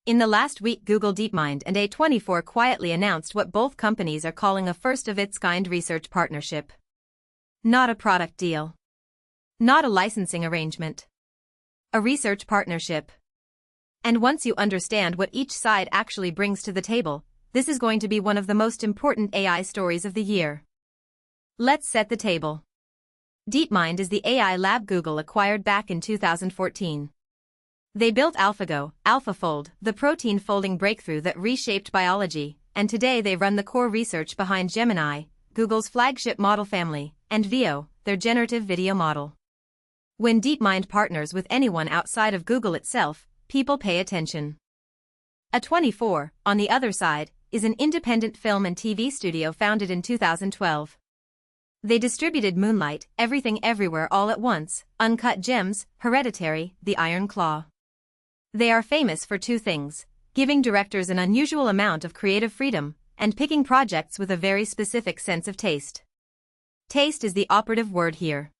In the last week, Google, DeepMind and A24 quietly announced what both companies are calling a first-of-its-kind research partnership. Not a product deal. Not a licensing arrangement. A research partnership. And once you understand what each side actually brings to the table, this is going to be one of the most important AI stories of the year. Let's set the table. DeepMind is the AI lab Google acquired back in 2014. They built AlphaGo, AlphaFold, the protein folding breakthrough that reshaped biology, and today they run the core research behind Gemini, Google's flagship model family, and Veo, their generative video model. When DeepMind partners with anyone outside of Google itself, people pay attention. A24, on the other side, is an independent film and TV studio founded in 2012. They distributed Moonlight, Everything Everywhere All at Once, Uncut Gems, Hereditary, The Iron Claw. They are famous for two things: giving directors an unusual amount of creative freedom, and picking projects with a very specific sense of taste. Taste is the operative word here.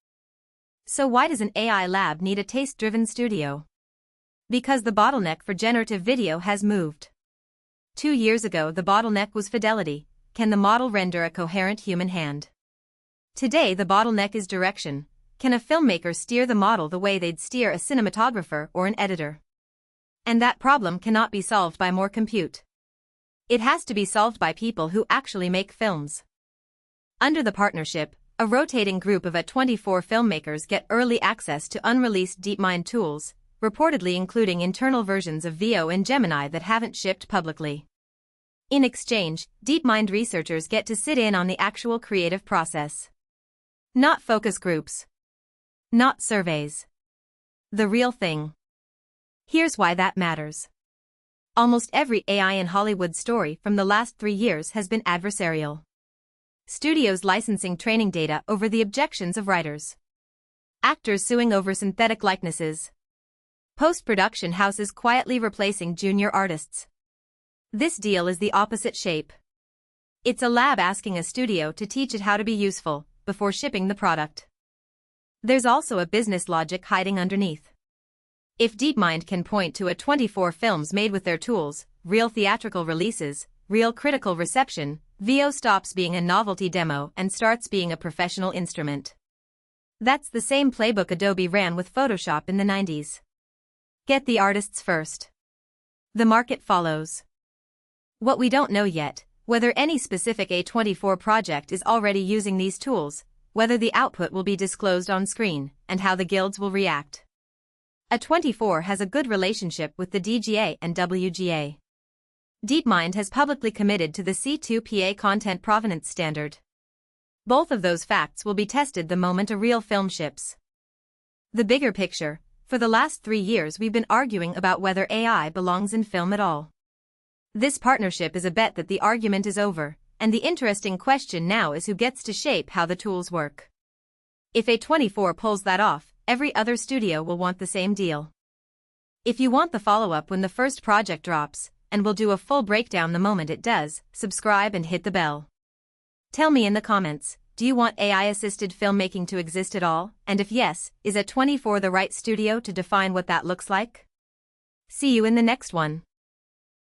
So why does an AI lab need a taste-driven studio? Because the bottleneck for generative video has moved. 2 years ago the bottleneck was fidelity. Can the model render a coherent human hand? Today the bottleneck is direction. Can a filmmaker steer the model the way they'd steer a cinematographer or an editor? And that problem cannot be solved by more compute. It has to be solved by people who actually make films. Under the partnership, a rotating group of A24 filmmakers get early access to unreleased DeepMind tools, reportedly including internal versions of Veo and Gemini that haven't shipped publicly. In exchange, DeepMind researchers get to sit in on the actual creative process. Not focus groups. Not surveys. The real thing. Here's why that matters. Almost every AI in Hollywood story from the last 3 years has been adversarial. Studios licensing training data over the objections of writers. Actors suing over synthetic likenesses. Post-production houses quietly replacing junior artists. This deal is the opposite shape. It's a lab asking a studio to teach it how to be useful before shipping the product. There's also a business logic hiding underneath. If DeepMind can point to A24 films made with their tools, real theatrical releases, real critical reception, Veo stops being a novelty demo and starts being a professional instrument. That's the same playbook Adobe ran with Photoshop in the 90s. Get the artists first. The market follows. What we don't know yet, whether any specific A24 project is already using these tools, whether the output will be disclosed on screen, and how the guilds will react. A24 has a good relationship with the DGA and WGA. DeepMind has publicly committed to the C2PA content provenance standard. Both of those facts will be tested the moment a real film ships. The bigger picture: for the last 3 years we've been arguing about whether AI belongs in film at all. This partnership is a bet that the argument is over, and the interesting question now is who gets to shape how the tools work. If A24 pulls that off, every other studio will want the same deal. If you want the follow-up when the first project drops, and we'll do a full breakdown the moment it does, subscribe and hit the bell. Tell me in the comments, do you want AI-assisted filmmaking to exist at all? And if yes, is A24 the right studio to define what that looks like? See you in the next one.